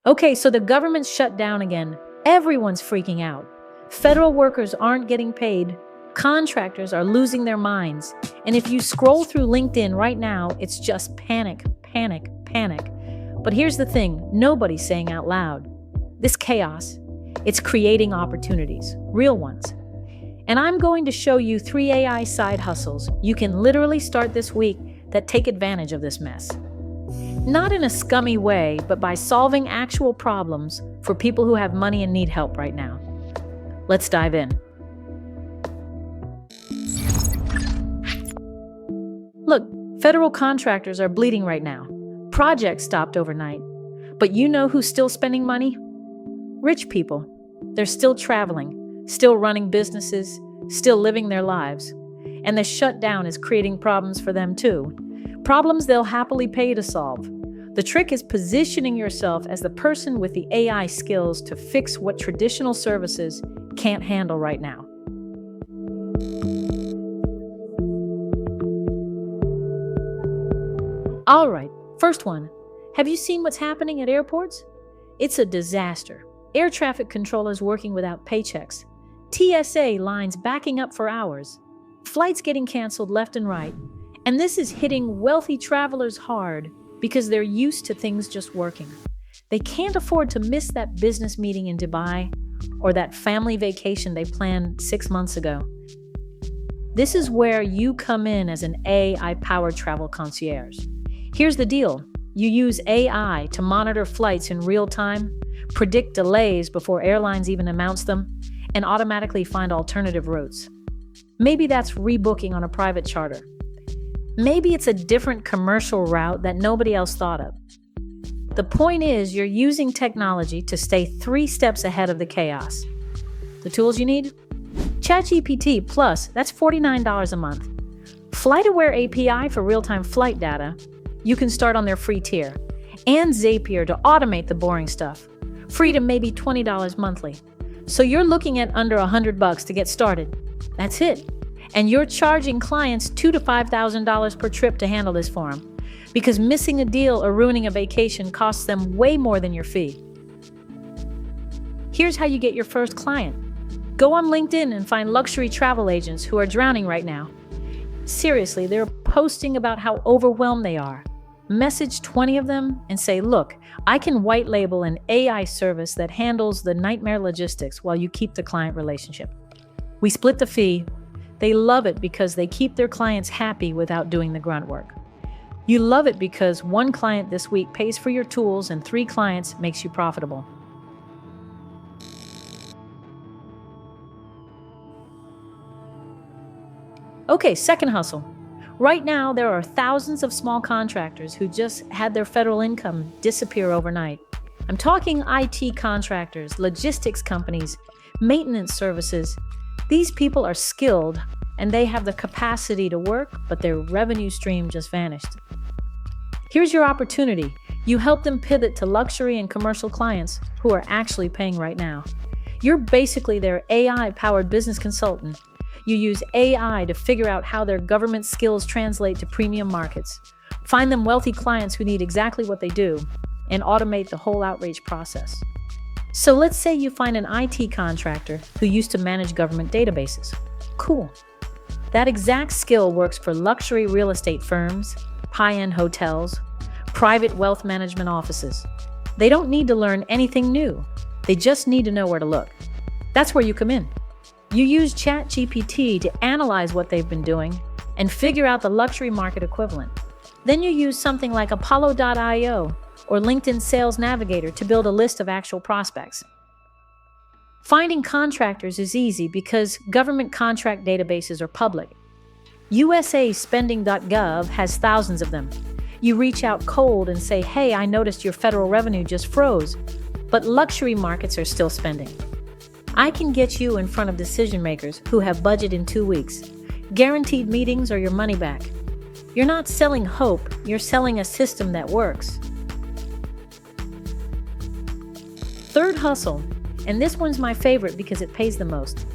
Okay, so the government's shut down again. Everyone's freaking out. Federal workers aren't getting paid. Contractors are losing their minds. And if you scroll through LinkedIn right now, it's just panic, panic, panic. But here's the thing, nobody's saying out loud. This chaos, it's creating opportunities, real ones. And I'm going to show you 3 AI side hustles you can literally start this week that take advantage of this mess. Not in a scummy way, but by solving actual problems for people who have money and need help right now. Let's dive in. Look, federal contractors are bleeding right now. Projects stopped overnight. But you know who's still spending money? Rich people. They're still traveling, still running businesses, still living their lives. And the shutdown is creating problems for them too. Problems they'll happily pay to solve. The trick is positioning yourself as the person with the AI skills to fix what traditional services can't handle right now. All right, first one. Have you seen what's happening at airports? It's a disaster. Air traffic controllers working without paychecks. TSA lines backing up for hours. Flights getting canceled left and right. And this is hitting wealthy travelers hard because they're used to things just working. They can't afford to miss that business meeting in Dubai or that family vacation they planned 6 months ago. This is where you come in as an AI-powered travel concierge. Here's the deal. You use AI to monitor flights in real time, predict delays before airlines even announce them, and automatically find alternative routes. Maybe that's rebooking on a private charter. Maybe it's a different commercial route that nobody else thought of. The point is, you're using technology to stay 3 steps ahead of the chaos. The tools you need? ChatGPT Plus, that's $49 a month. FlightAware API for real-time flight data. You can start on their free tier. And Zapier to automate the boring stuff. Free to maybe $20 monthly. So you're looking at under $100 to get started. That's it. And you're charging clients $2,000 to $5,000 per trip to handle this for them. Because missing a deal or ruining a vacation costs them way more than your fee. Here's how you get your first client. Go on LinkedIn and find luxury travel agents who are drowning right now. Seriously, they're posting about how overwhelmed they are. Message 20 of them and say, look, I can white label an AI service that handles the nightmare logistics while you keep the client relationship. We split the fee. They love it because they keep their clients happy without doing the grunt work. You love it because 1 client this week pays for your tools and 3 clients makes you profitable. Okay, second hustle. Right now, there are thousands of small contractors who just had their federal income disappear overnight. I'm talking IT contractors, logistics companies, maintenance services. These people are skilled and they have the capacity to work, but their revenue stream just vanished. Here's your opportunity. You help them pivot to luxury and commercial clients who are actually paying right now. You're basically their AI-powered business consultant. You use AI to figure out how their government skills translate to premium markets, find them wealthy clients who need exactly what they do, and automate the whole outreach process. So let's say you find an IT contractor who used to manage government databases. Cool. That exact skill works for luxury real estate firms, high-end hotels, private wealth management offices. They don't need to learn anything new. They just need to know where to look. That's where you come in. You use ChatGPT to analyze what they've been doing and figure out the luxury market equivalent. Then you use something like Apollo.io or LinkedIn Sales Navigator to build a list of actual prospects. Finding contractors is easy because government contract databases are public. USAspending.gov has thousands of them. You reach out cold and say, hey, I noticed your federal revenue just froze, but luxury markets are still spending. I can get you in front of decision makers who have budget in 2 weeks. Guaranteed meetings or your money back. You're not selling hope, you're selling a system that works. Third hustle, and this one's my favorite because it pays the most.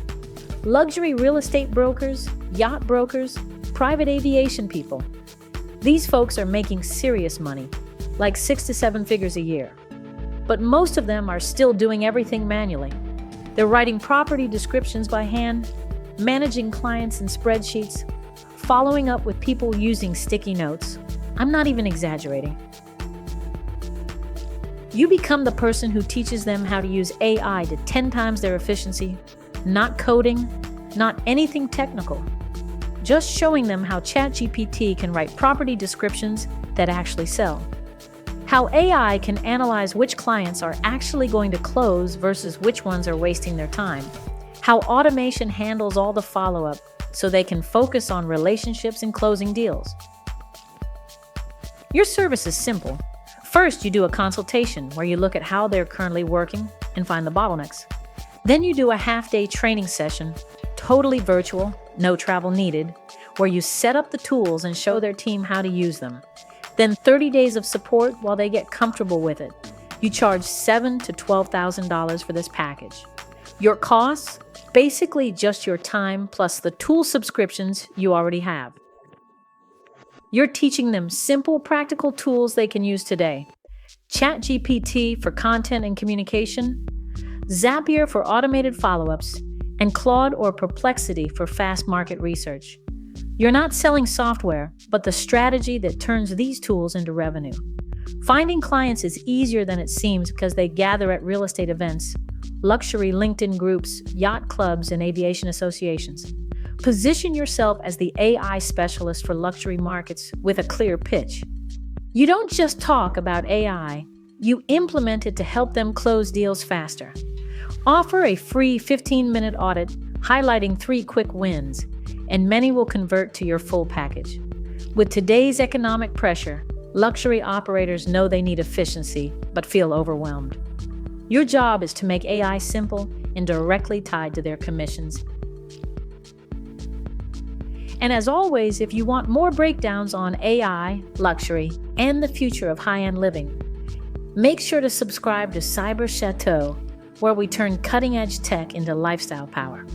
Luxury real estate brokers, yacht brokers, private aviation people. These folks are making serious money, like 6 to 7 figures a year. but most of them are still doing everything manually. They're writing property descriptions by hand, managing clients in spreadsheets, following up with people using sticky notes. I'm not even exaggerating. You become the person who teaches them how to use AI to 10 times their efficiency, not coding, not anything technical. Just showing them how ChatGPT can write property descriptions that actually sell. How AI can analyze which clients are actually going to close versus which ones are wasting their time. How automation handles all the follow-up so they can focus on relationships and closing deals. Your service is simple. First, you do a consultation where you look at how they're currently working and find the bottlenecks. Then you do a half-day training session, totally virtual, no travel needed, where you set up the tools and show their team how to use them. Then 30 days of support while they get comfortable with it. You charge $7,000 to $12,000 for this package. Your costs? Basically just your time plus the tool subscriptions you already have. You're teaching them simple, practical tools they can use today. ChatGPT for content and communication, Zapier for automated follow-ups, and Claude or Perplexity for fast market research. You're not selling software, but the strategy that turns these tools into revenue. Finding clients is easier than it seems because they gather at real estate events, luxury LinkedIn groups, yacht clubs, and aviation associations. Position yourself as the AI specialist for luxury markets with a clear pitch. You don't just talk about AI, you implement it to help them close deals faster. Offer a free 15-minute audit highlighting 3 quick wins, and many will convert to your full package. With today's economic pressure, luxury operators know they need efficiency but feel overwhelmed. Your job is to make AI simple and directly tied to their commissions. And as always, if you want more breakdowns on AI, luxury, and the future of high-end living, make sure to subscribe to Cyber Chateau, where we turn cutting-edge tech into lifestyle power.